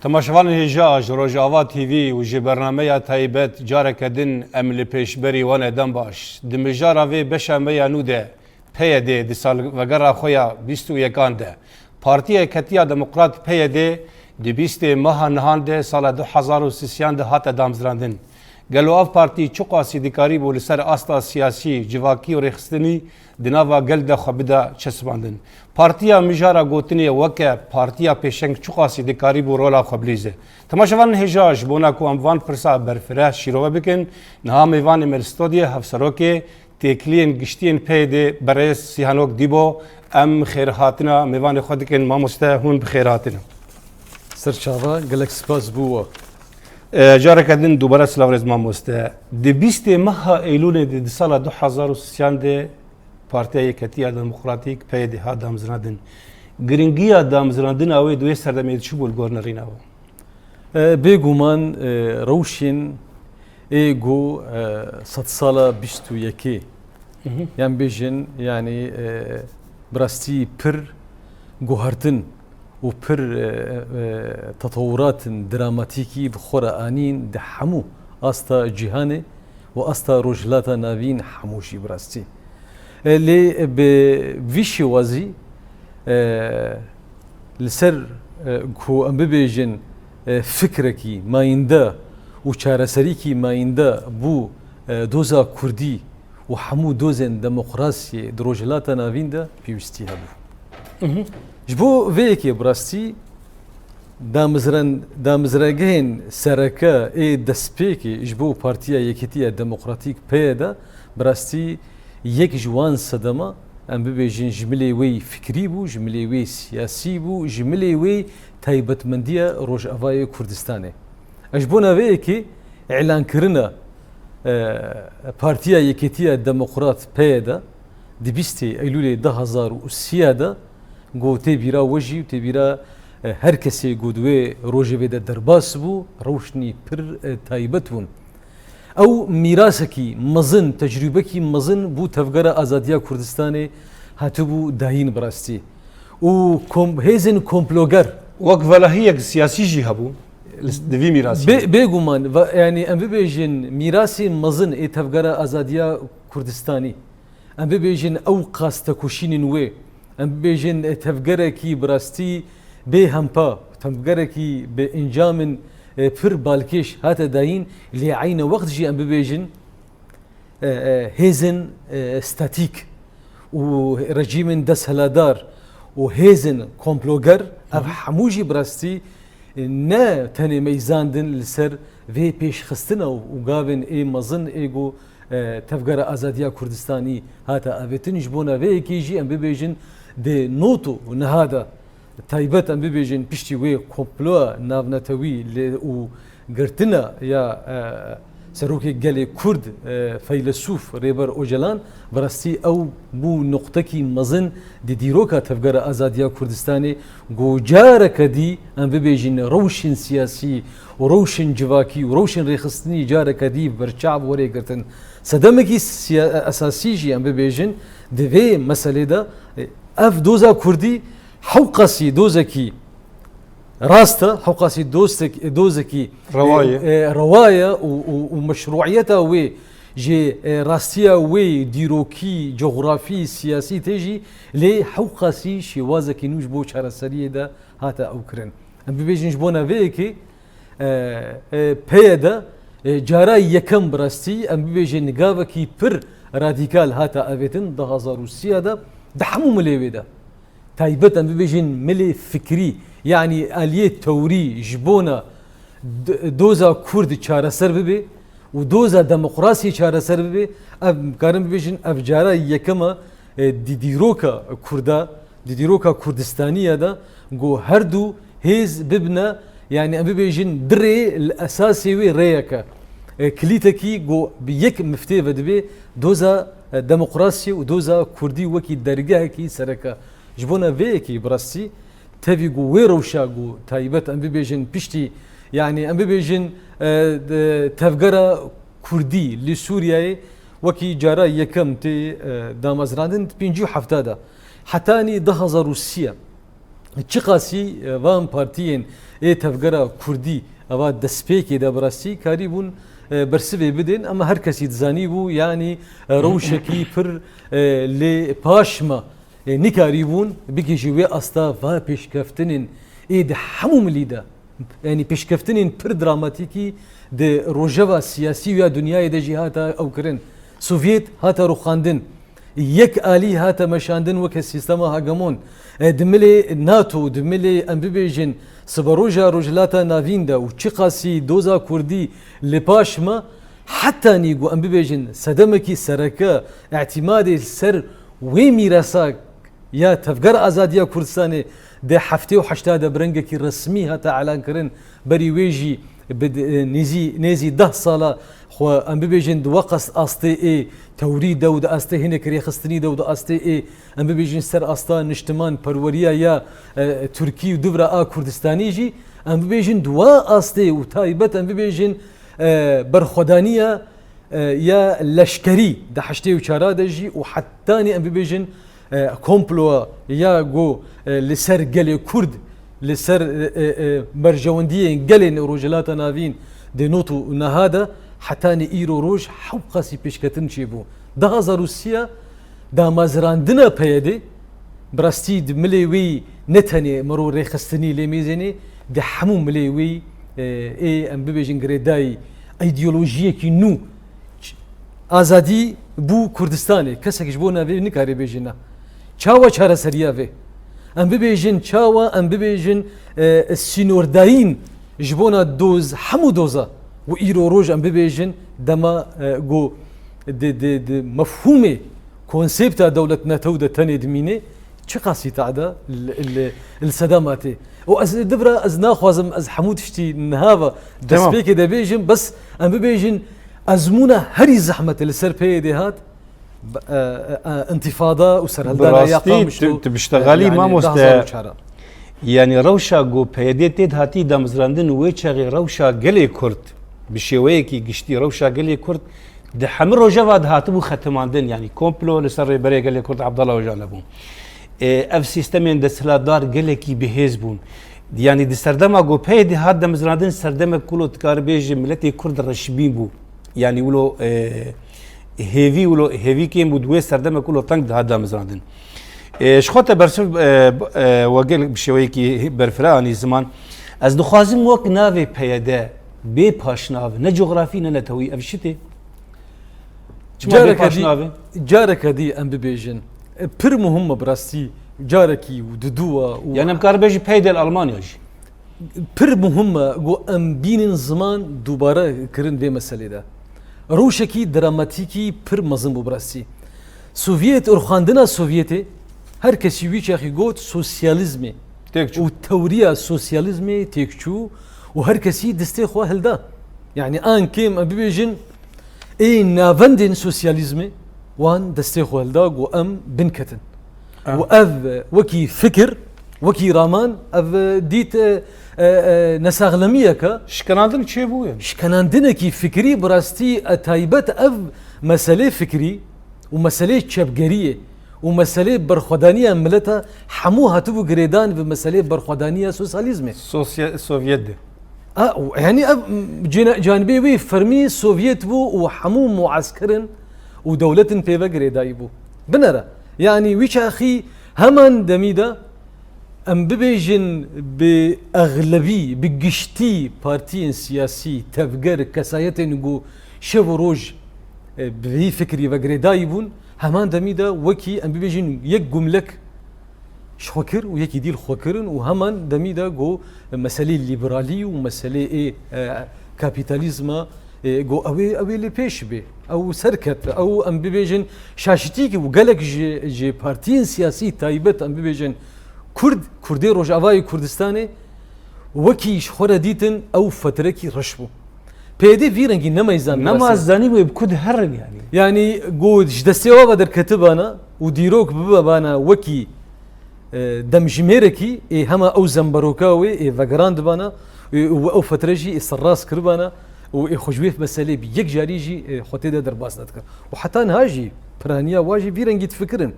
تماشاوان هجا روجاوا تیوی و جی برنامه تایبت جارک دن امل پیشبری وان دم باش دمجارا وی بشنبه یانو ده پی ده دی سال وگرا خویا 21 ده پارتی کتیا دموکرات پی ده دی 20 ماه نهان ده سال 2013 ده هات دامزراندن گلو اف پارتی چوقاسی دیکاری بول سر استا سیاسی جواکی و رخصتنی دناوا گل ده خبدا چسباندن پارتیا مجارا گوتنی وکه پارتیا پیشنگ چوقاسی دیکاری بو رولا خبلیزه تماشاوان هجاج بونا کو اموان پرسا برفره شیرو بکن نها میوان مل استودیو هفسروکه تکلین گشتین پیده برای سیهانوک دیبو ام خیر هاتنا میوان خود کن ما مستهون بخیر هاتنا سرچاوا گلک سپاس بو جارك دين دوباره سلاو رزمان مسته دي 20 ماه ايلول دي سال 2013 دي پارتیا کتیا دموکراتیک پیدا ها دامزراندن گرینگیا دامزراندن اوی دوی سردمید چو بول گورنرین او بگومان روشین ایگو 100 ساله 21 yani بیشن yani براستی پر گوهرتن و پر تطورات دراماتيكي بخورا آنين ده حمو أستا جهاني وأستا رجلاتا نافين حموشي براستي اللي بفيشي وازي لسر كو أم ببيجن فكركي ما يندا وشارسريكي ما يندا بو دوزا كردي وحمو دوزن ديمقراطية درجلاتا نافين ده بيوستي هبو جبو ویکی براستی دامزرگین سرکه ای دسپیکی جبو پارتیا یکیتیا دموکراتیک پیدا براستی یک جوان صدمه ام ببیجین جمله وی فکری بو جمله وی سیاسی بو جمله وی تایبەتمەندیە ڕۆژئاوای کوردستانê اجبونا ویکی اعلان کرنا پارتیا یکیتیا دموکرات پیدا دی 20 ایلول 2013 گو تبیرا وجی و تبیرا هر کسی گودوی روزی بده درباس بو روشنی پر تایبت بون او میراثکی مزن تجربه کی مزن بو تفکر آزادیا کردستان هاتو بو داین براستی و هیزن کمپلوگر وقت ولاهیک سیاسی جی هبو دوی میراثی بگومان یعنی ام ببیجن میراثی مزن ای تفکر آزادیا کردستانی ام ببیجن او قاست کشین وی ام بیجن تفکر کی براستی به همپا تفکر کی به انجام پر بالکش هات داین لعین وقت جی ام بیجن هیزن استاتیک و رژیم دستهلادار و هیزن کمپلوگر اف حموجی براستی نه تنی میزاندن لسر وی پیش خستنا و گاون ای مزن ایگو تفکر آزادیا کردستانی هات اوتنش بونا وی کی جی ام بیجن ده نوتو نهادا تایبت ام ببیجن پشتی وی کمپلو ناونتوی و گرتنا یا سروکی گلی کرد فیلسوف ریبر اوجلان براستی او بو نقطه کی مزن دی دیروکا تفکر آزادیا کردستانی گوجاره کدی ام ببیجن روشن سیاسی و روشن جواکی و روشن ریخستنی جاره کدی برچاب وری گرتن صدمکی اساسی جی ام ببیجن دوی مسئله دا اف دوزا كردي حوقسي دوزكي راستا حوقسي دوزكي روايه ومشروعيتها وي جي راستيا وي ديروكي جغرافي سياسي تجي لي حوقسي شوازكي نوج بو شارسريه دا هاتا اوكرن ام بيجنج بونا فيكي بيدا جارا يكم براستي ام بيجن نغافكي بر راديكال هاتا افيتن دغازا روسيا دا دحمو ملي ده تايبت ام بيجين ملي فكري يعني آلية توري جبونا دوزا كرد چارسر ببي ودوزا ديمقراطي چارسر ببي اب كارم بيجين افجارا يكما ديروكا كردا ديروكا كردستانية ده جو هردو هيز ببنا يعني ام بيجين دري الاساسي وي ريكا كليتكي جو بيك مفتي بدبي دوزا ديمقراطي ودوزا كردي وكي درجه كي سركا جبونا فيكي براسي تفيغو ويروشاغو تايبت ام بيجن بيشتي يعني ام بيجن تفكرا كردي لسوريا وكي جارا يكم تي دامزراندن بينجو حفتادا حتاني دهزا روسيا چی قاسی وام پارتیین ای تفگرا کردی اوا دسپیکی دا براستی کاری بون برسوی بدین اما هر کسی دزانی بو یعنی روشکی پر لی پاشما نکاری بون بگی جوی استا و پیشکفتنین ای ده همو ملیدا یعنی پیشکفتنین پر دراماتیکی ده روجوا سیاسی و دنیای ده جهاتا او کرن سوویت هاتا رو خواندن یک آلی هاتا مشاندن وک سیستم هاگمون دملی ناتو دملی ام ببیجن سبروجا روجلاتا ناویندا و چی قاسی دوزا کردی لپاش ما حتی نیگو ام ببیجن صدمکی سرکا اعتماد سر وی میرسا یا تفجر آزادیا کردستان ده هفته و هشتاد برنگکی رسمی هاتا اعلان کرن بری ویجی نيزي 10 ساله خو ام بيجن دوقس استي اي توريد دود استي هنا كري خستني دود استي اي ام بيجن سر استا نشتمان پروريا يا تركي ودبرا كردستاني جي ام بيجن دوا استي وتايبت ام بيجن برخدانيه يا لشكري ده حشتي وشارا دجي وحتاني ام بيجن كومبلو يا جو لسر قلي كرد لسر برجونديين قلن روجلاتا نافين دي نوتو نهادا حتى ايرو روج حوقاسي بيشكتن شيبو ده غزا روسيا دا مازراندنا بيدي براستيد مليوي نتني مرور ريخستني لميزني ده حمو مليوي اي ام بيجن غريداي ايديولوجيه كي نو ازادي بو كردستاني كسكش بو نافي نكاري بيجنا چاوا چارا سريا في ام ببيجن چاوا ام ببيجن السينورداين جبونا دوز حمو دوزا و ايرو روج ام ببيجن دما جو د مفهومي كونسيبتا دولتنا تودا تاني دميني چه قاسي تعدا الصداماتي و از دبره از ناخوازم از حمود شتي نهاوا دسبيك دبيجن بس ام ببيجن ازمونا هري زحمه السر بيدي هات انتفاضه وسرهلدانا يا قامشتو تبشتغالي ما مست يعني روشا جو بيدي تد هاتي دمزراندن ويچغي روشا گلي كرد بشويكي گشتي روشا گلي كرد ده حمر روجواد هاتبو ختماندن يعني كومبلو لسر بري گلي كرد عبد الله وجانبون اف سيستمين دسلادار گلكي بهزبون يعني دي سردما جو بيدي هات دمزراندن سردما كلو تكاربيج ملتي كرد رشبين بو يعني ولو هيفي ولو هيفي كيم بدوي سردما كله طنق ده هذا مزراندن شخوته برسل وقال بشويكي برفراني زمان از دخوازم وقت ناوي بياده بي باش ناوي نه جغرافي نه نتوي افشتي جارك دي ام ببيجن بر مهمه براستي جاركي وددوا يعني مكار بيجي بيد الالمانيا جي بر مهمه جو ام بين زمان دوباره كرن دي مساله ده روشکی دراماتیکی پر مزن ببرسی سوویت ارخاندنا سوویتی هر کسی وی چاخی گوت سوسیالیزمی و توریا سوسیالیزمی تکچو و هر کسی دسته خواه هلدا يعني آن كيم بيجن اي نافندين سوسياليزمي وان دسته خواه هلدا و ام بنكتن و اف وكي فكر وكي رامان اف ديت نساغلمية كا شكناندن چه بو يعني شكناندن كي فكري براستي تايبت اف مسألة فكري ومسألة شبگرية ومسألة برخدانية ملتها حموها تبو قريدان بمسألة برخدانية سوسياليزمي سوفيت يعني جانبي وي فرمي سوفيت بو وحمو معسكرن ودولة بيبا قريداي بو بنرى يعني ويش اخي همان دميدا ام ببيجن باغلبي بقشتي بارتين سياسي تفجر كسايتين نقو شبو روج بهي فكري وقريداي بون همان دميدا وكي ام ببيجن يك جملك شخوكر ويكي ديل خوكرن وهمان دميدا جو مسألة الليبرالي ومسألة ايه كابيتاليزما جو اوي لي بيش بي او سركت او ام ببيجن شاشتيكي وقالك جي بارتين سياسي تايبت ام ببيجن كردي روجافاي كردستاني وكي شخورة ديتن او فتركي رشبو بيدي فيرنجي نمازاني بكود هرن يعني قود جدستيوا بدر كتبانا وديروك ببانا وكي دمجميركي اي هما او زنبروكاوي اي فاغراند بانا او فترجي السراس كربانا و خوجويف مسألة بيك جاريجي خوتي دا درباس نذكر وحتى نهاجي برانيا واجي فيرنجي تفكرن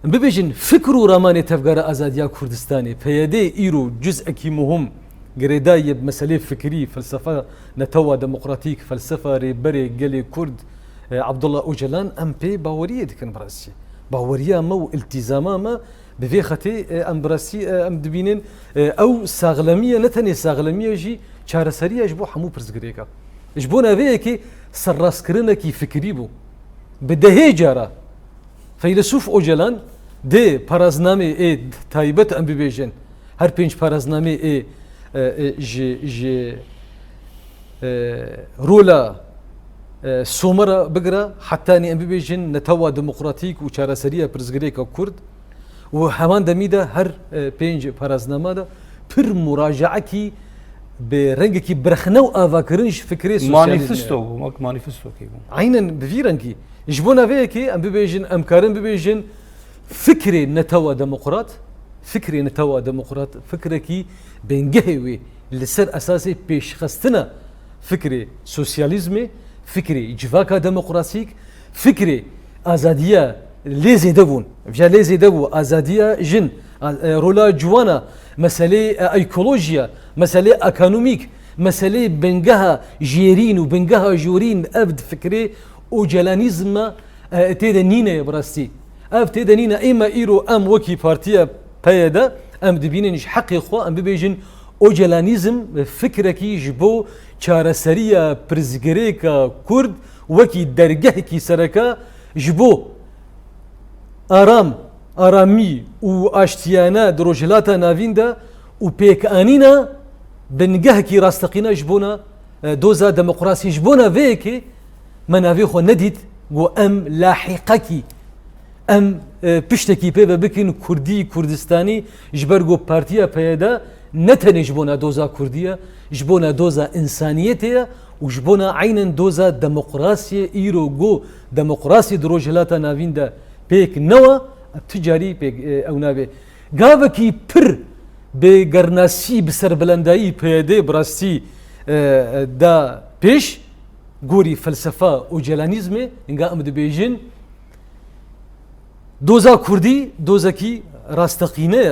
ببیجن فکر و رمانی تفکر آزادیا کردستانی پیاده ایرو جزء کی مهم گردای مسئله فکری فلسفه نتوا دموکراتیک فلسفه ریبری گلی کرد عبدالله اوجلان ام پی باوریه دکن براسی باوریا ما و التزاما ما بفي خطي ام براسي ام دبينين او ساغلميه نتني ساغلميه جي چارەسەریە ji bo hemû pirsgirêka ji bo navêyekê serrastkirinekî fikrî bû bi dehê cara Feylesûf Ocalan dê paraznamê ê taybet em bibêjin her pênc paraznamê ê ji rola somera bigira hetanî em bibêjin netewa demokratîk û çareseriya pirsgirêka Kurd û heman demî de her pênc paraznama da pir muracaekî به رنگی که برخنه و آواکرینش فکری سوسیالیسم مانیفستو کی عیناً به رنگی جبونا وی که ام ببیجن ام کارن ببیجن فکری نتوا دموکرات فکری کی بنگه وی لسر اساسی پیش خستنا فکری سوسیالیسم فکری جواکا دموکراسیک فکری آزادیا لیزی دبون وجا لیزی دبو آزادیا جن رولا جوانا مسألة ايكولوجيا مسألة اكونوميك مسألة بنجها جيرين وبنجها جورين ابد فكري وجلانيزم تيدا نينا براستي اب تيدا نينا اما ايرو ام وكي بارتيا بايدا ام دبينش حقي خو ام بيجن اوجلانيزم فكركي جبو چارسريا برزگريكا كرد وكي درگه كي سركا جبو آرامی و آشتیانه دروجلاتا ناوینده و پیکانینا بنگه کی راستقینا جبونا دوزا دموکراسی جبونا وی که مناوی خو ندید و ام لاحقه کی ام پشتکی پی بکن کردی کردستانی جبرگو پارتیا پیدا نتنی جبونا دوزا کردیه جبونا دوزا انسانیتیه و جبونا عینا دوزا دموکراسی ایرو گو دموکراسی دروجلاتا ناوینده پیک نوا تجاری پیک او ناوی گاوه کی پر به گرناسی بسر بلندایی پیاده براستی دا پیش گوری فلسفه و جلانیزمه انگا امد بیجن دوزا کردی دوزا کی راستقینه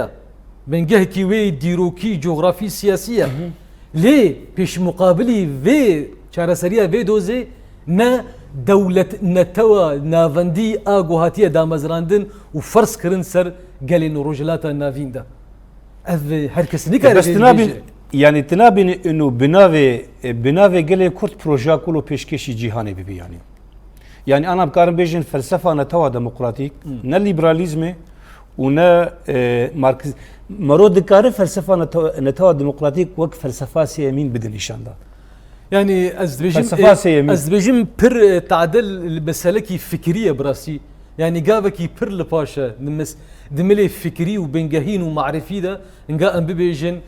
بنگه کی وی دیروکی جغرافی سیاسیه لی پیش مقابلی وی چارەسەریە وی دوزه نه دولت نتوا ناوندی آگوهاتی دامزراندن و فرض کردن سر گلین روجلاتا ناوینده اف هر کس نکاره بس تنابین yani تنابین انه بناوی گله کرد پروژه کلو پیشکشی جهانی ببی yani انا بکارم بیجن فلسفه نتوا دموکراتیک نه لیبرالیزم و نه مارکس مرود کار فلسفه نتوا دموکراتیک وک فلسفه سیمین بدن نشان داد يعني أزبيجم بر تعدل المسألة فكرية براسي يعني جابكي بر لباشا دملي فكري وبنجاهين ومعرفي ده نجا أم بيجن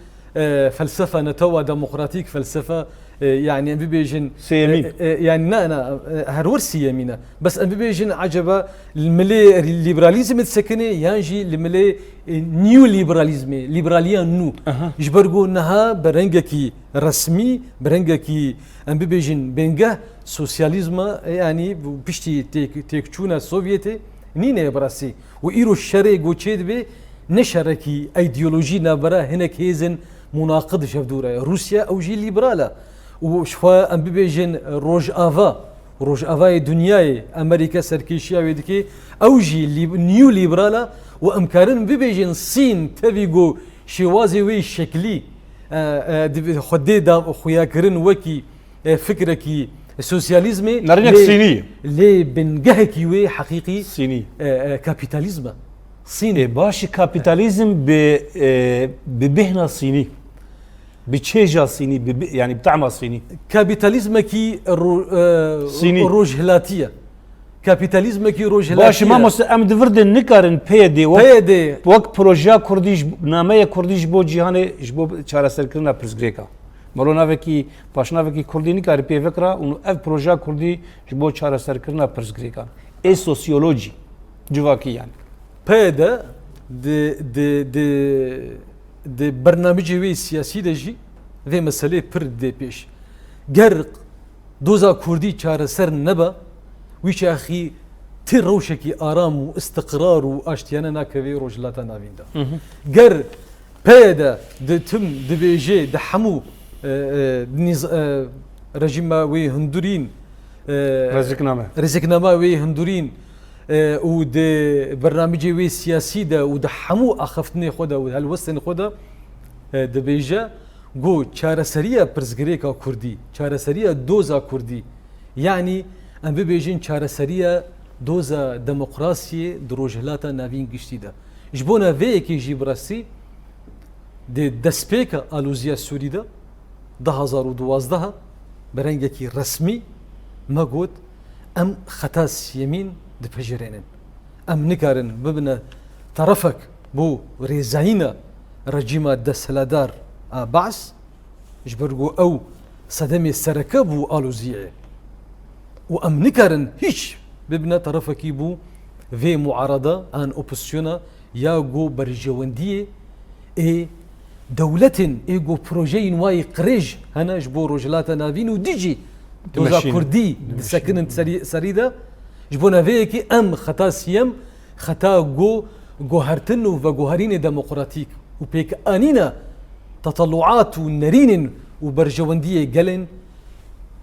فلسفة نتوا ديمقراطيك فلسفة يعني أم بيجن سيمين يعني أنا هرور سيمينة بس أم بيجن عجبا الملي الليبراليزم السكني ينجي الملي نيو ليبراليزم ليبراليا نو يجبرجو انها برنجكي رسمي برنجكي ام بيجن بنجه سوسياليزم يعني بيشتي تيكچونا سوفيتي نينه براسي وايرو الشرق وتشيد بي نشركي ايديولوجي نبره هناك هيزن مناقض شفدوره روسيا او جي ليبرالا وشفا ام بيجن روج افا دنياي امريكا سركيشيا ويدكي او جي نيو ليبرالا وامكارن ببيجن الصين تبيجو شوازي وي شكلي خدي دا خويا كرن وكي فكركي سوسياليزمي نرنك صيني لي بنجهكي وي حقيقي صيني كابيتاليزم صيني باش كابيتاليزم ببهنا صيني بتشيجا صيني يعني بتعمى صيني كابيتاليزم كي صيني روجهلاتيه كابيتاليزم كي روجهلاتيه باش ما ام دفردن نكارن بيدي وقت بروجا كرديش نامه كرديش بو جهاني جبو چارەسەر كرنا پرزگريكا مرو ناوكي باش ناوكي كردي نكار بي فكرا انه اف بروجا كردي جبو چارەسەر كرنا پرزگريكا اي سوسيولوجي جواكي يعني بيدا د برنامجي وي سياسي دجي ذي مسألة پر دي پیش گرق دوزا كردي چارەسەر نبا ويش اخي تی روشکی آرام و استقرار و آشتیانه ناکوی روجلاتا ناوین دا گر پیدا دتم دبیجه دحمو رژیم وی هندورین رزقنامه وی هندورین و د برنامج وی سیاسی ده و د حمو اخفتنی خدا و هلوستن خدا دبیجه گو چارەسەریە پرزگرێکا کوردی چارەسەریە دۆزا کوردی یعنی ئەم ببێژین چارەسەریە دۆزە دەموقراسیە درۆژهلاتە ناوین گشتیدا ji bo vêyekê jî birasî dê destpêka alûziya Sûrî de 2012 bi rengekî resmî me got em xeta siyemîn dipejirênin em nikarin bibine tarafek bû rêzayîna rejîma desthiladar a Ba's ji ber ku ew sedemê sereke bû alûziyê û em nikarin hiç bibine tarafekî bû vê muarada an opozisyona ya go berjewendiyê ê dewletên ê go projeyên wayê qirêj hene ji bo rojhilata navîn û dijî doza Kurdî disekinin serî de ji bo neveyekî em xeta siyem xeta gohertin û veguherînê demokratîk û pêkanîna tetalluat û nerînên û berjewendiyê gelên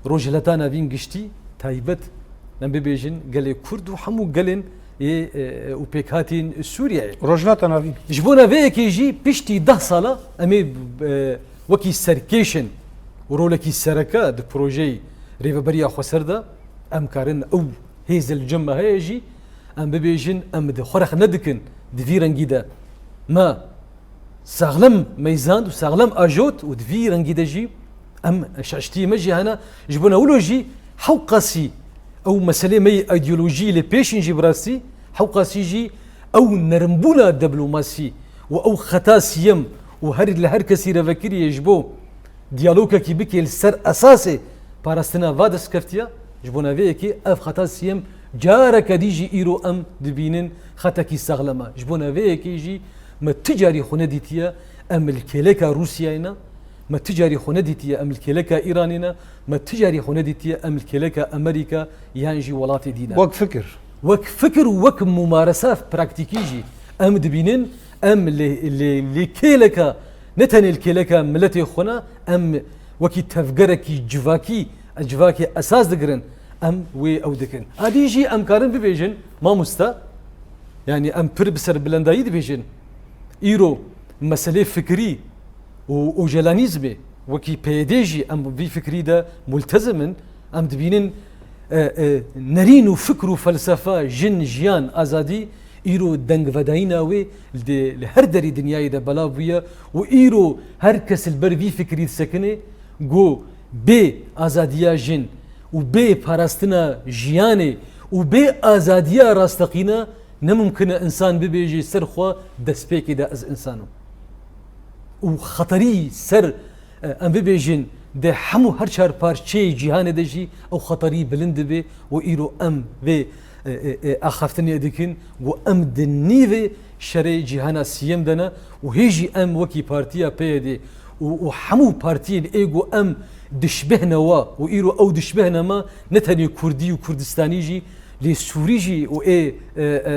rojhilata navîn giştî taybet em bibêjin gelê Kurd û hemû gelên û pêkhatên Sûriyeyê rojhilata navîn ji bo neveyekê jî piştî 10 sala em ê wekî serkêşin û rolekî sereke di projeyê rêveberiya Xweser de em karin ew hêzil cem heye jî em bibêjin em di xwe rex nedikin di vî rengî de me saxlem meyzand û saxlem ajot û di vî rengî de jî em şeştiyê me jî hene ji bo newlo jî hewqasî ew meselê me yê îdeolojiyê lê pêşîn jî birastî hewqasî jî ew nerimbûna diplomasî û ew xeta siyem û her li her kesî revekiriyê ji bo diyalogekî bike li ser esasê parastina va destskeftiya ji bo neveyekê ev xeta siyem careke dî jî îro em dibînin xetekî saxlema ji bo neveyekê jî me ti carî xwe nedîtiye em li kêleka Rûsyayê ne me ti carî xwe nedîtiye em li kêleka Îranê ne me ti carî xwe nedîtiye em li kêleka Amerîka yan jî welatê dî ne wek fikir wek fikir û wek mumaresa praktîkî jî em dibînin em lê kêleka ne tenê li kêleka milletê xwe ne em wekî tevgerekî civakê esas digirin em wê ew dikin adî jî em karin bibêjin mamosta yani em pir bi serbilendayî dibêjin îro meselê fikirî û ojelanîzmê wekî PYD jî em vî fikirî de multezimin em dibînin nerîn û fikir û felsefa jin jiyan azadî îro dengvedayîna wê li her derî dinyayê de belav bûye û îro her kes li ber vî fikirî disekine got bê azadiya jin û bê parastina jiyanê û bê azadiya rasteqîna nemumkin e insan bibêje ser xwe destpêkê de ez insanim û xeterî ser em bibêjin de hemû her çar parçeyê cîhanê de jî ew xeterî bilind dibe û îro em vê axaftinê dikin û em di nîvê şerê cîhana siyem de ne û hêjî em wekî partiya PYD û hemû partiyên êgo em dişbehne wa û îro ew dişbehne me ne tenê Kurdî û Kurdistanî jî lê Sûrî jî û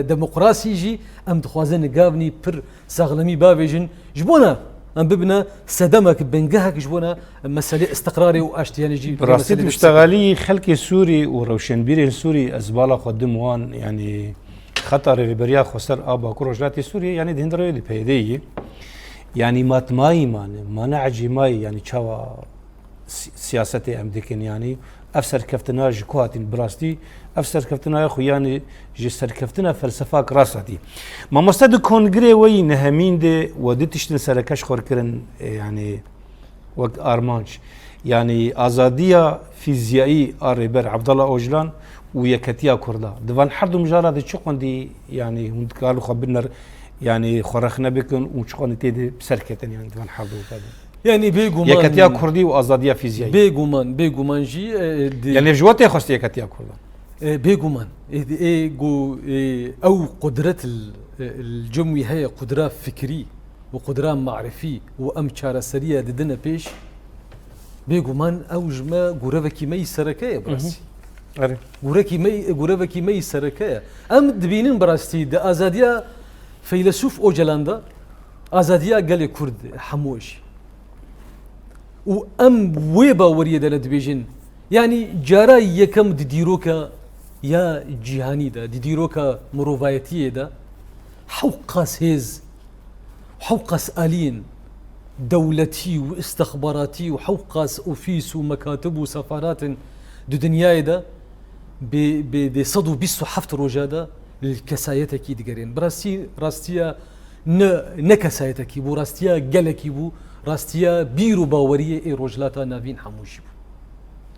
demokrasî jî em dixwazin nigavnî pir saxlemî bavêjin ji bo ne em bibine sedemek bingehek ji bo ne meselê istiqrarê û aştiyanê jî rastî tiştegalî xelkê Sûrî û rewşenbîrên Sûrî ez bala xwe dim wan yani xeta rêveberiya Xweser a Bakur Rojhilatê Sûriyê yani di hin rewê li PYDyê yani matmayî mane ecîmayî yani çawa siyasetê em dikin yani ev serkeftina ji ku hatin birastî ev serkeftinaya xwe yani ji serkeftina felsefak rast hatî mamoste di kongrê weyî nehemîn de we di tiştin serekeş xwarkirin yani wek armanc yani azadiya fîzyayî a rêber Abdullah Öcalan û yeketiya Kurda divan her du mijara de çi xwendî yani hûn dikarin xwe biner yani xwerexne bikin û çi xwendî tê de serketin yani divan her du yani bêguman yeketiya Kurdî û azadiya fîzyayî bêguman jî yani ji we tê xwestiye yeketiya Kurdan bêguman got ew qudret cem wî heye qudra fikirî û qudra marifî û em çareseriya didine pêş bêguman ew ji me gorevekî me yî serekeye birasî آره گورەکی مەی سەرەکەیە ئەم دبینن بەڕاستی دە ئازادیا فەیلسوف ئۆجەلاندا ئازادیا گەلێ کورد هەمووشی و ئەم وێ باوەریەدا لە دبێژن یعنی جارا یەکەم دیرۆکە یا جیهانیدا دیرۆکە مرۆڤایەتیەدا حەو قاس هێز حەو قاس ئالین دەولەتی و ئستەخباراتی و حەو قاس ئۆفیس و مەکاتب و سەفاراتن دو دنیایدا بێ 127 ڕۆژادا کەسایەتێکی دگەرێن ڕاستیە نە کەسایەتێکی بوو ڕاستیە گەلێکی بوو ڕاستیە بیر و باوەریە ئێ ڕۆژلاتە ناوین هەمووشی بوو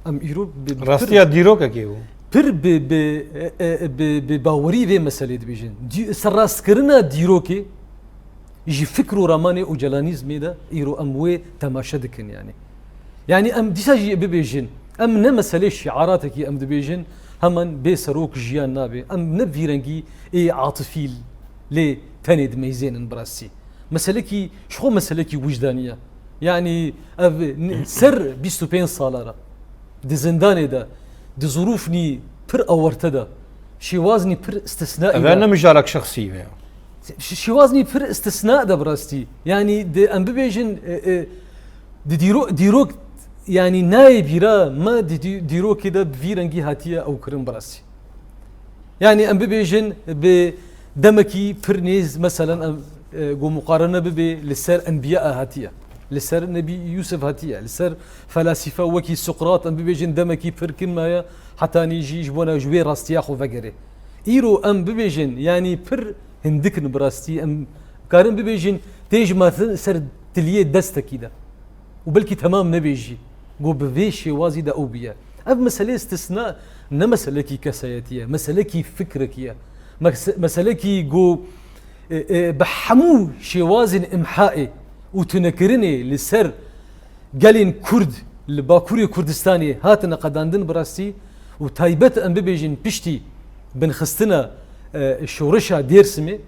ئەم ئیرۆ ڕاستیە دیرۆکەکێ بوو پر بێ باوەری vê meselê dibêjin serrastkirina dîrokê ji fikr û ramanê û celanîzmê de îro em wê temaşe dikin yani em dîsa jî bibêjin em ne meselê şiaratekî em dibêjin heman bê serok jiyan nabe em ne vîrengî ê atifî lê tenê dimeyzênin bi rastî meselekî ji xwe meselekî wijdaniye yani ev ser 25 salara di zindanê de di zorûfnî pir awerte de şêwaznî pir istisnaî ev ne mijarek şexsî veya şêwaznî pir istisna de bi rastî yani em bibêjin di dîrok yani nayê bîra me dîrokê de bi vî rengî hatiye ew kirin bi rastî yani em bibêjin bi demekî pir nêz meselen em got muqarene bibe li ser enbiya hatiye li ser Nebî Yusuf hatiye li ser felasîfe wekî Sokrat em bibêjin demekî pir kin maye hetanî jî ji bona ji wê rastiya xwe vegerê îro em bibêjin yani pir hindikin bi rastî em karin bibêjin tê ji me ser tiliyê destekî de û belkî temam nebê jî got bi vê şêwazî de ew biye ev meselê istisna ne meselekî kesayetiye meselekî fikrekî meselekî got bi hemû şêwazên imhaê û tunekirinê li ser gelên Kurd li Bakurê Kurdistanê hatine qedandin bi rastî û taybet em bibêjin piştî binxistina şoreşa Dêrsimê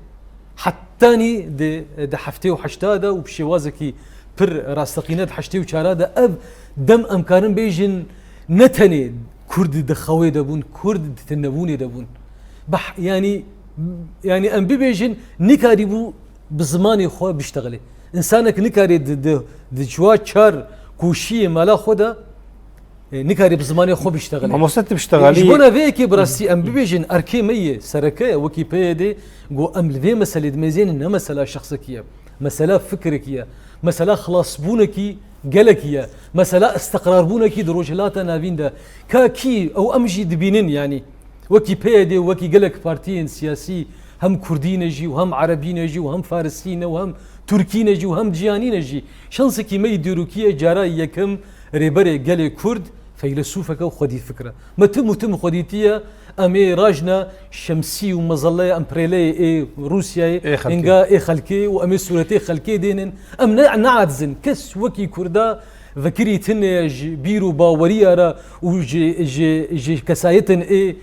hettanî di heftê û heşta de û bi şêwazekî pir rastaqîne di heştê û çara de ev dem em karin bêjin ne tenê Kurd di xewê de bûn Kurd di tinebûnê de bûn yani em bibêjin nikarî bû bi zimanê xwe bişteğilê insanek nikarî di çiwa çar kûşiyê mala xwe de nikarî bi zimanê xwe bişteğilê mamoste bişteğelî ji bona vê yekê bi rastî em bibêjin erkê me yê serekeye wekî peyê de got em li vê meselê dimezênin ne mesela şexsekî ye mesela fikrekî ye mesela xilasbûnekî gelekî ye mesela istiqrarbûnekî di rojhilata navîn de ka kî ew em jî dibînin yani wekî peyê de wekî gelek partiyên siyasî hem Kurdî ne jî û hem Erebî ne jî û hem Farsî ne û hem Türkî ne jî û hem ciyanî ne jî şansekî me dîrokî cara yekem rêberê gelê Kurd feylesûfeke xwedî fikre me tim û tim xwedîtiye em ê rajna şemsî û mezelleye em pirêleyê ê Rûsyayê hinga ê xelkê û em ê sûretê xelkê dênin em neadizin kes wekî Kurda vekirî tune ji bîr û baweriya ra û ji kesayetin ê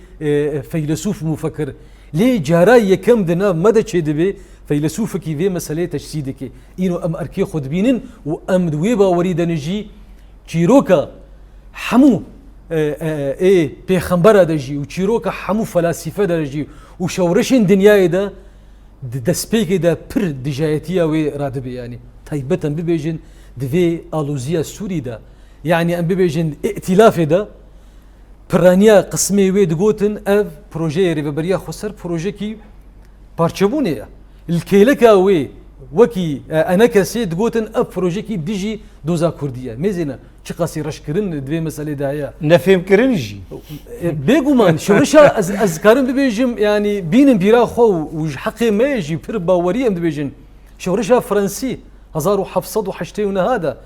feylesûf mufekir lê cara yekem di nav me de çê dibe feylesûfekî vê meselê teşsî dike îro em erkê xwe dibînin û em di wê bawerî de ne jî çîroka hemû pêxembera de jî û çîroka hemû felasîfe de jî û şewreşên dinyayê de di destpêkê de pir dijayetiya wê radibe yani taybet em bibêjin di vê alûziya Sûrî de yani em bibêjin îtilafê de piraniya qismê wê digotin ev projeyê rêveberiya xwe ser projekî parçebûnê ye li kêleka wê wekî enekesê digotin ev projekî dijî doza Kurdî ye mêzêne çi qasî reşkirin di vê meselê de heye nefêmkirin jî bêguman şewreşa ez karim bibêjim yani bînin bîra xwe û ji heqê me jî pir bawerî em dibêjin şewreşa Fransî 1789 de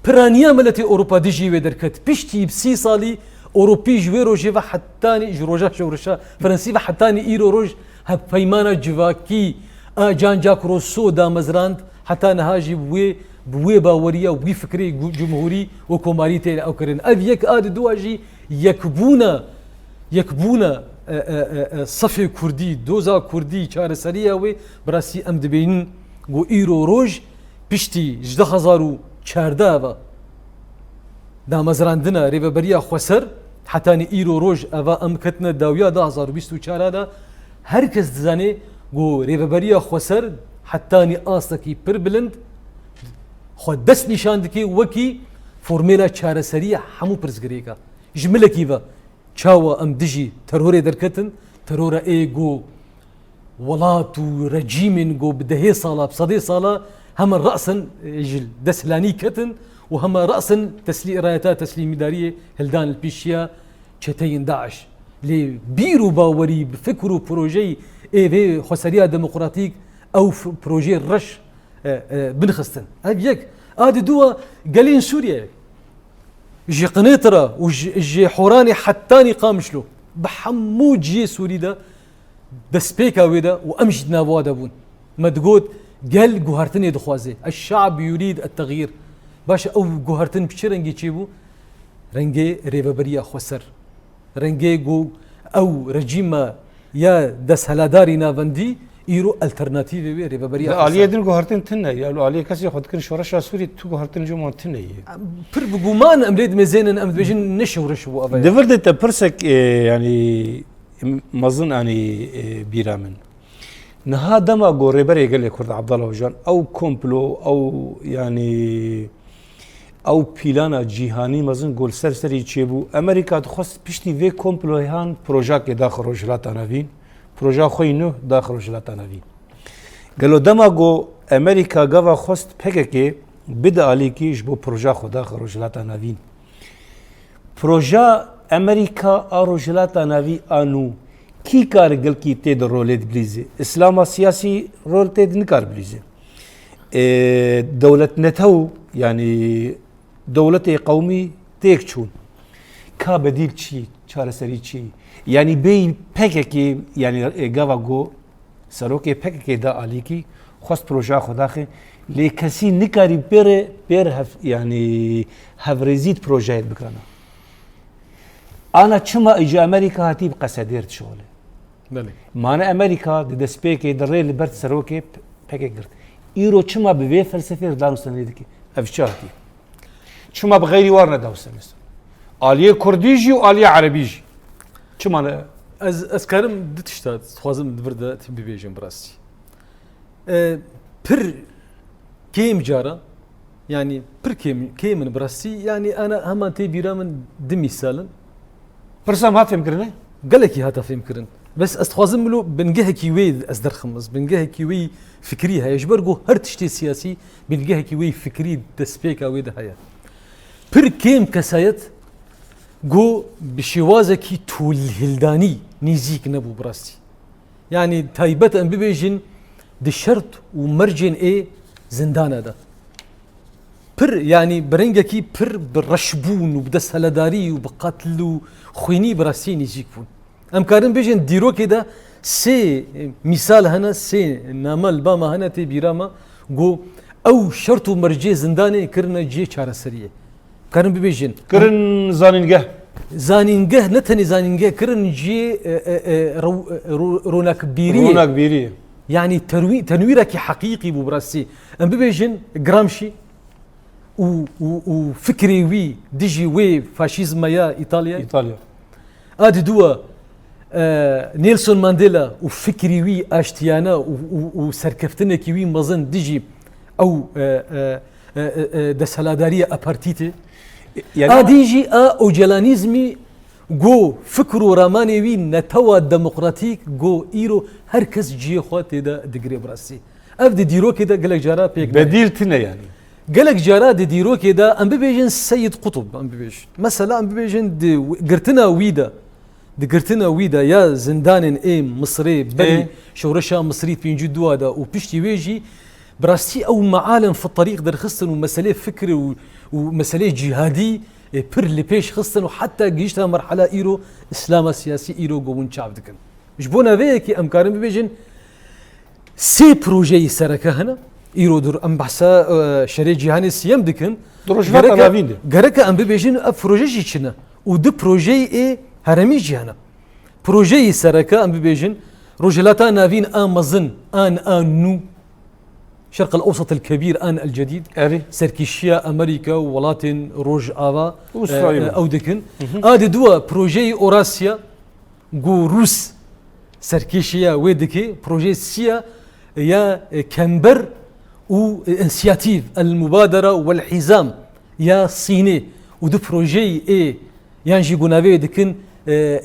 piraniya miletê Ewropa dijî wê derket piştî 30 salî Ewropî ji wê rojê ve hettanî ji roja şewreşa Fransî ve hettanî îro roj hevpeymana civakî Jean-Jacques Rousseau damezrand heta niha jî bi wê baweriya wî fikrê cumhurî û komarî tê ew kirin ev yek a di duwa jî yekbûna sefê Kurdî doza Kurdî çareseriya wê bi rastî em dibînin got îro roj piştî 2014 ve damezrandina rêveberiya xwe ser حتى ايرو روج افا ام كتنا داويا 2024 دا هر کس دزانه گو ریوبریا خوسر حتى ني آستكي پر بلند خود دست نشان دكي وكي فورميلا چارەسەریە هەموو پرزگرێکە ژملەکیڤە چاوە ئەم دژی تەرۆرێ دەرکەتن تەرۆرە ئێگۆ وڵات و ڕەجیمن گۆ بدەهێ ساڵە بسەدێ ساڵە هەمە ڕەسن دەسلانی کەتن و هەمە ڕەسن ڕایەتە تەسلیمیداریە هەلدان پێشیە چەتەین داعش لێ بیر و باوەری بفکر و پرۆژەی ئێvê خۆسەریە دەموقراتیک ئەو پرۆژێ ڕەش بنخستن ئەv یەک ئادی دووە گەلین سووریە ژێ قنێترە و ژێ حۆرانی حەتانی قامشلو بە هەموو جێ سووریدا دەستپێکا وێدا و ئەمش ناوا دەبوون مەدگوت گەل گوهارتنێ دخوازێ الشعب يريد التغيير باشە ئەو گوهارتن بچ ڕەنگی چێ بوو ڕەنگێ رێبەبەریە خۆسەر ڕەنگێ گو ئەو ڕەجیمە یا دەسەلاداری ناوەندی ئیرۆ ئەلتەرناتیڤێ وێ رێبەبەریە عالیە دن گوهارتن تنە یا عالیە کەسی خۆدکرد شۆڕەشا سووری تو گوهارتن جۆمان تنە پر بگومان ئەم لێ دمێزێنن ئەم دبێژن نەشەورەش بوو ئەڤە دەڤردێتە پرسێک ینی مەزن ئانی بیرا من نها دەما گۆ ڕێبەرێ گەلێ کورد عەبدەڵڵا ژان ئەو کۆمپلۆ ئەو ینی ئەو پیلانە جیهانی مەزن گۆل سەرسەری چێبوو ئەمریکا دخواست پشتی vê کۆمپلۆیان پرۆژاکێ داخە ڕۆژهەڵاتە ناوین پرۆژا خۆی نو داخە ڕۆژهەڵاتە ناوین گەلۆ دەما گۆ ئەمریکا گاوا خواست پێکێکێ بدە ئالیکیش بۆ پرۆژا خۆ داخە ڕۆژهەڵاتە ناوین پرۆژا ئەمریکا ئا ڕۆژهەڵاتە ناوی ئانوو کی کار گەلکی تێدە ڕۆلێت بلیزێ ئیسلاما سیاسی ڕۆل تێد نکار بلیزێ دەولەت نەتە و ینی دەوڵەتی قەومی تێک چوون کا بەدیل چی چارەسەری چی ینی بێی پێکێکی ینی گاوا گۆ سەرۆکێ پێکێکێدا ئالیکی خواست پرۆژا خۆداخێ لێ کەسی نکاری پێر ینی هەڤرێزیت پرۆژایت بکەنە ئانا چما ئیجا ئەمریکا هاتی بقەسە دێرت شۆڵێ مانە ئەمریکا دەستپێکێ دەڕێ لە بەر سەرۆکێ پێکێک گرت ئیرۆ چما ببێ فەلسەفێر دانوستنێ دەکێ ئەفچاتی چما بغیری وار نەداوسەنست ئالیە کوردیژی و ئالیە عەرەبیژی چمانە ئەس کارم دتشتا خوازم بردە ببێژم بڕاستی پر کێم جارە ینی پر کێ من بڕاستی ینی ئەنا هەمان تێ بیرا من دمی ساڵن پرسام هات فێمکردنێ گەلێکی هاتە فێمکردن بەس ئەس خوازم بلو بنگەهێکی وێ ئەس دەرخمز بنگەهێکی وێی فکری هەیە ژبەر گۆ هەر تشتێ سیاسی بنگەهێکی وێی فکری دەستپێکا وێدا هەیە پر کێم کەسایەت گۆ بشێوازێکی توولهلدانی نزیک نەبوو بڕاستی یعنی تایبەت ئەم ببێژین دشەرت و مەرجێن ئێ زندانەدا پر ینی برنگێکی پر بڕەشبوون و بدەسەلەداری و بقەتل و خوێنی بڕاستی نزیک بوون ئەم کارن بێژێن دیرۆکێدا سێ میسال هەنە سێ نامەل بامە هەنە تێ بیرامە گۆ ئەو شەرت و مەرجێ زندانێ کردنە جێ چارەسەریە کارن ببێژێن کردن زانینگە زانینگەه نەتەنی زانینگە کردن جێ ڕۆناکبیریە یعنی تەنویرێکی حەقیقی بوو بڕاستی ئەم ببێژن گرامشی و فکری وی دژی وێ فاشیزمەیە ئیتالیا ئادی دووە نێلسۆن ماندێلا و فکری وی ئاشتیانە و سەرکەفتنێکی وی مەزن دژی ئەو دەسەلاداریە ئەپارتیتێ ئادیژی ئۆجەلانیزمی گۆ فکر و ڕامانێ وی نەتەوە دەموقراتیک گۆ ئیرۆ هەر کەس جێخوا تێدا دەگرێ بڕاستی ئەف دە دیرۆکێدا گەلێک جارا پێک بەدیل تنە ینی گەلێک جارا دە دیرۆکێدا ئەم ببێژن سەید قوتوب ئەم ببێژ مەسەلا ئەم ببێژن گرتنە ویدا دگرتنە ویدا یا زندانên ئێ مسرێ بەری شەورەشا مسریت پێنج دوادا و پشتی وێژی براستی ئەو مەعالم في الطريق دەرخستن و مەسەلەی فکر و مەسەلەی جیهادی پر لە پێش خستن و حتا گەیشتە مەرحەلە ئیرۆ ئیسلامە سیاسی ئیرۆ گۆبوون چاو دکن ژ بۆ ناوەیەکی ئەمکارم ببێژن سێ پرۆژەی سەرەکە هەنە ئیرۆ دوور ئەم بەحسە شەرێ جیهانی سیەم دکن گەرەکە ئەم ببێژن ئە پرۆژەشی چنە و دو پرۆژەی ئێ هەرەمی ژیانە پرۆژەی سەرەکە ئەم ببێژن ڕۆژهەڵاتە ناوین ئامەزن ئان ئانوو الشرق الاوسط الكبير ان الجديد اري سركيشيا امريكا وولاتن روج افا وإسرائيل. او دكن ادي دوا بروجي اوراسيا جو روس سركيشيا ويدكي بروجي سيا يا كمبر وانسياتيف المبادره والحزام يا صيني ودو بروجي اي يانجي جونافي دكن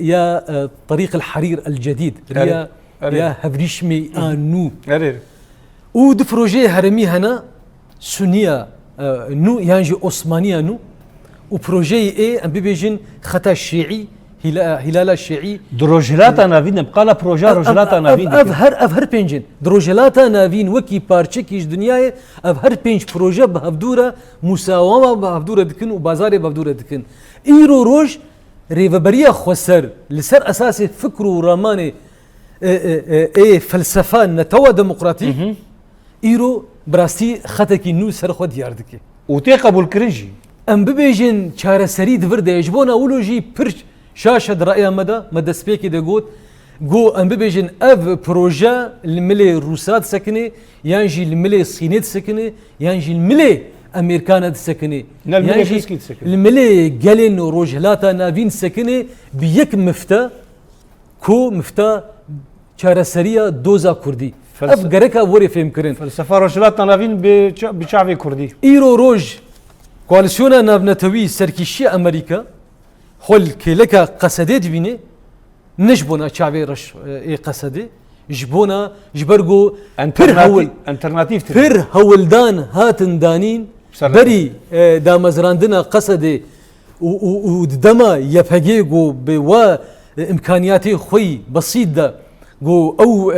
يا طريق الحرير الجديد يا يا هفريشمي انو اري ودو بروجي هرمي هنا سنية نو يانجي عثمانية نو وبروجي اي ام بيجن خطا الشيعي هلال الشيعي دروجلاتا نافين بقى بروجا روجلاتا نافين افهر بينجن دروجلاتا نافين وكي بارتشكيش دنياي افهر بينج بروجا بهفدوره مساومه بهفدوره دكن وبازاري بهفدوره دكن ايرو روج ريفابريا خسر لسر اساسي فكر ورماني اي فلسفه نتوى ديمقراطي ايرو براستي خطكي نو سر خود ديار دكي وتي قبول كرنجي ام ببيجن چاره سري دفرده يجبونا اولوجي برش شاشه رأي مدى سبيكي دقوت جو ام ببيجن اف بروجا الملي روسات سكني يانجي الملي الصينيت سكني يانجي الملي امريكان سكني يانجي الملي جالين روجلاتا نافين سكني بيك مفتا كو مفتا چاره سريه دوزا كردي اف غريكا وري فهم كرين فلسفه روجلاتا نافين بشعبي كردي ايرو روج كواليسيونا نافنتوي سركيشي امريكا خل كيلكا قصدت بيني نجبونا شعبي رش اي قصدي جبونا جبرجو انترناتيف فر هولدان هاتن دانين بري دامزراندنا قصدي ودما يفهجيجو بوا امكانياتي خوي بسيط ده جو او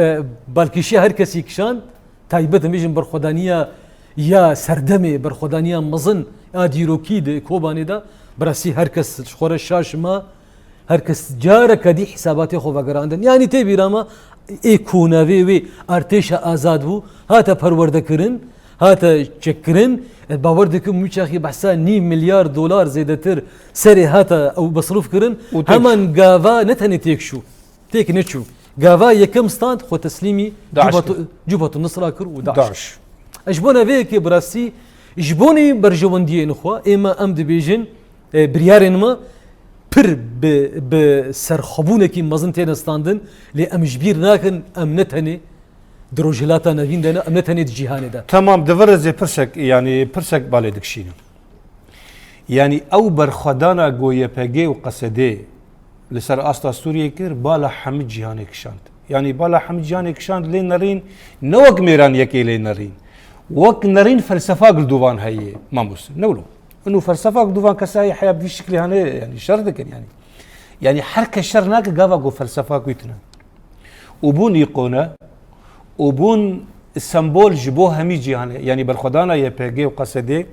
بالكيشي هركسي كشان تايبت ميجن برخدانيه يا سردمي برخدانيه مزن اديروكيد كوباني ده براسي هركس شخور الشاش ما هركس جارك دي حساباتي خو فقراندن يعني تبي راما ايكونا وي ارتش آزاد بو هاتا پروردكرن هاتا چكرن باوردك مچاخي بحسا 9 مليار دولار زيادتر سري هاتا او مصروف كرن همان غافا نتني تيكشو تيك نتشو غافا يكم ستاند خو تسليمي جبهة النصرة كر وداعش اجبونا فيكي براسي جبوني برجوندي نخوا اما ام دبيجن بريارن ما پر بسرخبونكي مزن تين استاندن لي ام جبير ناكن ام نتني دروجلاتا نافين دنا ام نتني جيهان ده تمام دفرز برسك يعني برسك بالدك شينو يعني او برخدانا جويه بيجي وقصدي لسر استا سوريا كير بالا حمد جيهان كشانت يعني بالا حمد جيهان كشانت لين نرين نوك ميران يكي لين نرين وك نرين فلسفه قلدوان هي ماموس نولو انه فلسفه قدوان كساي حياه بشكل هنا يعني شردك يعني حركه شرناك قافا فلسفه كويتنا وبون يقونا وبون السمبول جبوه همي جيهان يعني بالخدانا يبيجي وقصدي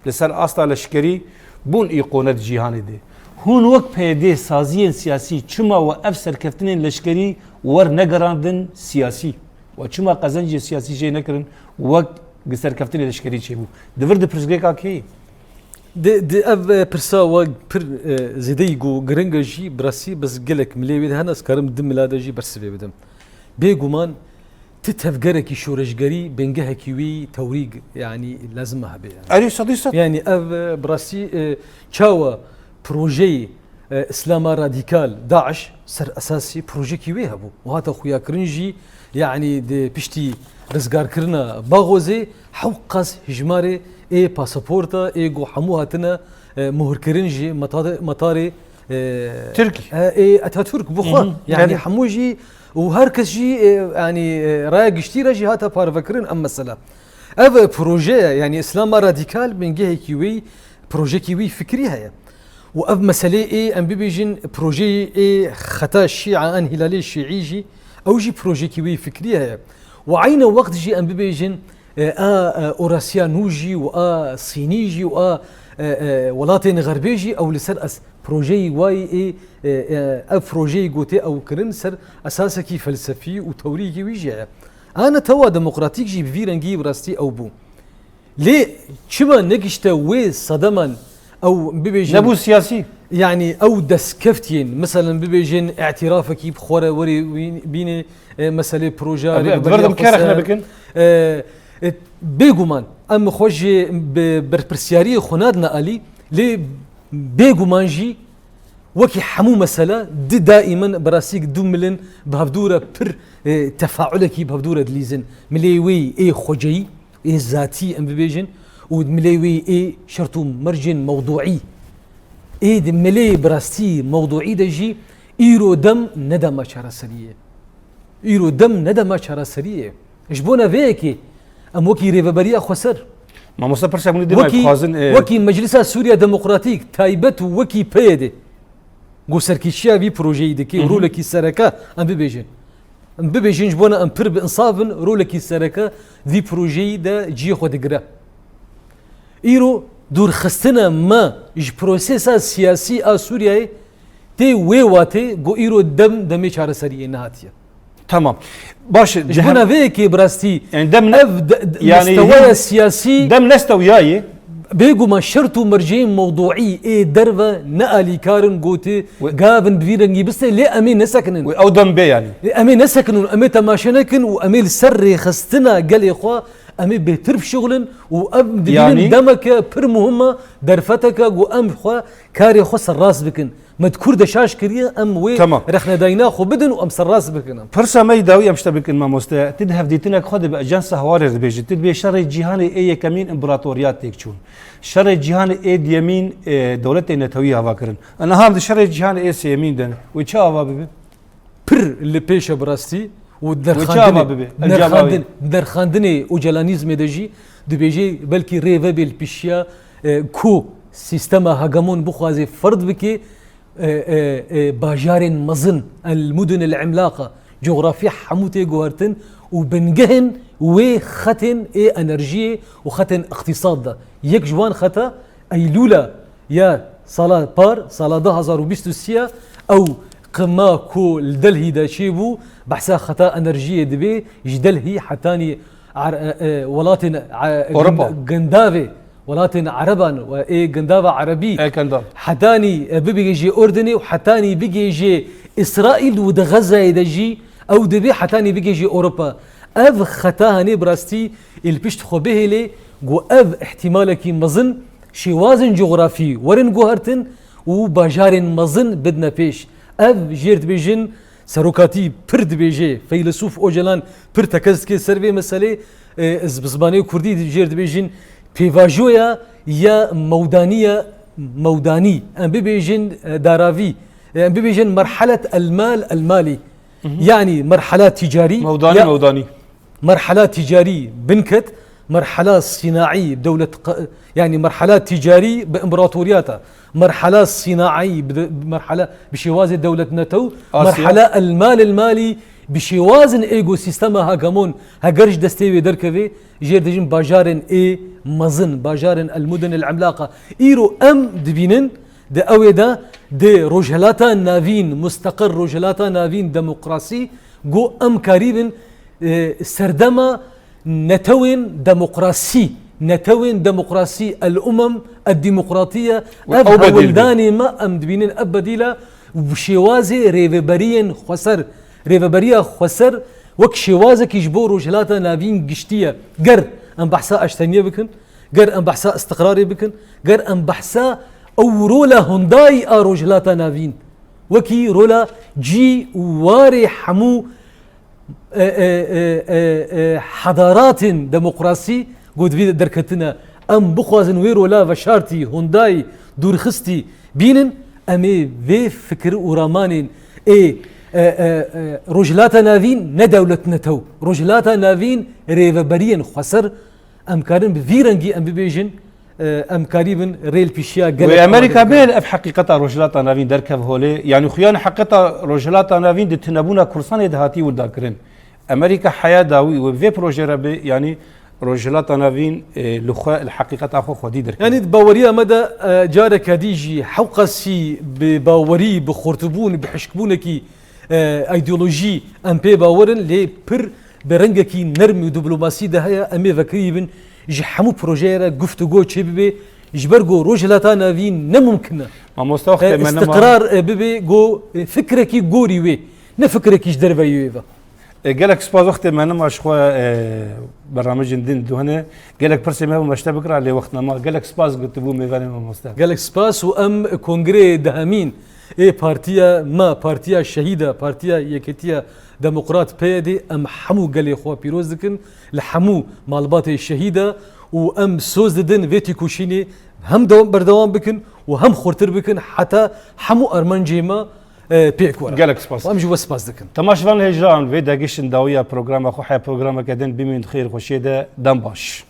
لسر استا لشكري بون يقونا جيهان دي هون وقت بيدي سازين سياسي چما وافسر كفتنين لشكري ور نگراندن سياسي وچما قزنج سياسي جي نكرن وقت قسر كفتنين لشكري چيبو دفرد برزگيكا كي دي اف برسا وق بر زيديغو غرنجي براسي بس قلك مليبيد هنا اسكرم دم ملادجي برسبي بدم بيغومان تتفقركي شورشقري بنجها كيوي توريق يعني لازمها بي يعني صديق يعني اف براسي تشاوا بروجي اسلام راديكال داعش سر اساسي بروجي كيوي هبو وهذا خويا كرنجي يعني دي بشتي رزقار كرنا باغوزي حوقاس هجماري اي باسبورتا اي جو حموهاتنا مهر كرنجي مطاري تركي اي اتاتورك بوخا يعني حموجي وهركس جي يعني رايق اشتيرا جهاتها بارفكرين اما السلام اف بروجي يعني اسلام راديكال من جهه كيوي بروجي كيوي فكري هيا واف مساله اي ام بيجن بروجي اي خطا الشيعه ان هلالي الشيعيجي او جي بروجي كيوي فكري هيا وعين وقت جي ام بيجن اوراسيا نوجي صينيجي ولاتين غربيجي او لسر بروجي واي اي بروجي جوتي او كرن سر اساسكي فلسفي وتوريكي ويجي انا توا ديمقراطيك جي بفيرنجي براستي او بو ليه شما نقشتا وي صدما او ببيجن نبو سياسي يعني او دسكفتين مثلا ببيجن اعترافك بخورة وري بيني مسألة بروجا بردم كارخنا بكن بيجومان ام خوش برپرسیاری خونادنا علي لي بيجومان جي وكي حمو مسألة دائما براسيك دوملن بهفدورة بر تفاعلك بهفدورة دليزن مليوي اي خوجي اي ذاتي ام بيجن ومليوي اي شرطو مرجن موضوعي اي ملي براستي موضوعي دجي ايرو دم ندم شرسريه ايرو دم ندم شرسريه اجبونا فيكي ام وكي ريفبريا خسر ما مستبر شامل دي خوازن وكي مجلس سوريا ديمقراطيك تايبت وكي بيدي گو سرکیشیا وی پروژه‌ای دکی رولکی سرکا ام ببیجن جبونا ام پر بانصافن رولکی سرکا وی پروژه‌ای دا جی خود گره ایرو دور خستنا ما اج پروسیسا سیاسی آ سوریای تی ویواتی گو ایرو دمی چاره سریه نهاتیه تمام باش جبونا ویکی براستی يعني دم يعني مستوى سياسي دم نستوياي بيجو ما شرط مرجين موضوعي ايه دربه نقلي كارن قوتي قابن بفيرنجي بس ليه امين نسكنن او دم بي يعني امين نسكنن امي تماشنكن وامي السر خستنا قال يا اخوا امي بترف شغلن وام يعني دمك بر مهمه درفتك وام اخوا كاري خس الراس بكن مذكور دشاش كريه ام وي رخنا داينا خو بدن وام سراس بكن فرصه ما يداوي امشت بكن ما مستا تدهف ديتنك خد باجانس هوارز بيجي تدبي شر الجهان اي كمين امبراطوريات تكشون شر الجهان اي يمين دولة نتوي هوا كرن انا هام شر الجهان اي يمين دن ويتشا هوا بيبي بر اللي بيش براستي ودرخاندني وجلانيزم دجي دبيجي بلكي ريفابي البيشيا كو سيستما هاجمون بخوازي فرد بكي باجار مزن المدن العملاقه جغرافيا حموتي جوهرتن وبنجهن وختن اي انرجي وختن اقتصاد يك جوان خطا ايلولا يا صلاه بار صلاه 2026 او قما كو الدلهي دا شيبو بحسا خطا انرجيه دبي جدلهي حتاني ولاتن اوروبا جندافي ولاتن عربا واي جندافا عربي اي كنداف حتاني بيجي اردني وحتاني بيجي اسرائيل ود غزه يدجي او دبي حتاني بيجي اوروبا اف خطا هني براستي البشت خو به لي جو اف احتمالك مزن شي وازن جغرافي ورن جوهرتن وباجار مزن بدنا بيش اف جيرد بيجن سروكاتي برد بيجي فيلسوف اوجلان برتكز كي سربي مساله زبزباني كردي جيرد بيجن بيفاجويا يا موداني ام بيجن دارافي ام بيجن مرحله المال المالي يعني مرحله تجاري موداني مرحله تجاري بنكت مرحله صناعي بدوله يعني مرحله تجاري بامبراطورياتها مرحله صناعي مرحله بشواز دوله ناتو مرحله المال المالي بشوازن ايجو سيستما هاجمون هاجرج دستيوي دركفي جير دجن باجارن اي مزن باجارن المدن العملاقه ايرو ام دبينن ده اويدا ده روجلاتا نافين مستقر روجلاتا نافين ديمقراسي جو ام قريبن سردما نتوين ديمقراسي الامم الديمقراطيه ولداني ما ام دبينن ابديلا وشوازي ريفبريا خسر وك شوازك يجبور وجلاتا نافين قشتيه قر ام بحسا اشتنيه بكن قر ام بحسا استقراري بكن قر ام بحسا او رولا هونداي روجلاتا نافين وكي رولا جي واري حمو حضارات ديمقراسي قد في دركتنا ام بخوازن ويرو لا فشارتي هونداي دورخستي بينن امي في فكر ورامانين اي رجلاتا نافين ندولة نتو رجلاتا نافين ريفبريين خسر ام كارن بفيرنجي ام بيجن ام قريبا ريل بيشيا وامريكا بين اف حقيقه رجلاتا نافين دركب هولي يعني خيان حقيقه رجلاتا نافين دتنبونا كورسان دهاتي وداكرين امريكا حياه داوي وفي بروجي ربي يعني رجلاتا نافين لخوا الحقيقه اخو خدي درك يعني باوريا مدى جارك هديجي حوقسي بباوري بخرطبون بحشكبونكي ايديولوجي ام بي باورن لي بر برنجكي نرمي ودبلوماسي ده هيا امي فكريبن جحمو بروجيرا گفتگو چه ببي جبرگو رجلاتا نافين نممكنه ما مستوخ استقرار ببي جو فكركي غوري وي نفكركي جدربا يويفا قالك سباز وقت ما انا مش خو برنامج دين دهنه قالك برسي ما مشتا بكره اللي وقتنا ما قالك سباز قلت بو ميفاني ما مستقبل قالك سباس وام كونغري دهمين اي بارتيا ما بارتيا الشهيده بارتيا يكتيا ديمقراط بيدي ام حمو قال خو بيروز دكن لحمو مالبات الشهيده وام سوز ددن فيتي كوشيني هم دوام بردوام بكن وهم خورتر بكن حتى حمو ارمنجيما بيكورا قالك سباز وام جو سباس دكن تماش فان هجران في داقيش داوية بروجرام اخو حيا بروجرام كدن بمين خير خوشيده دم باش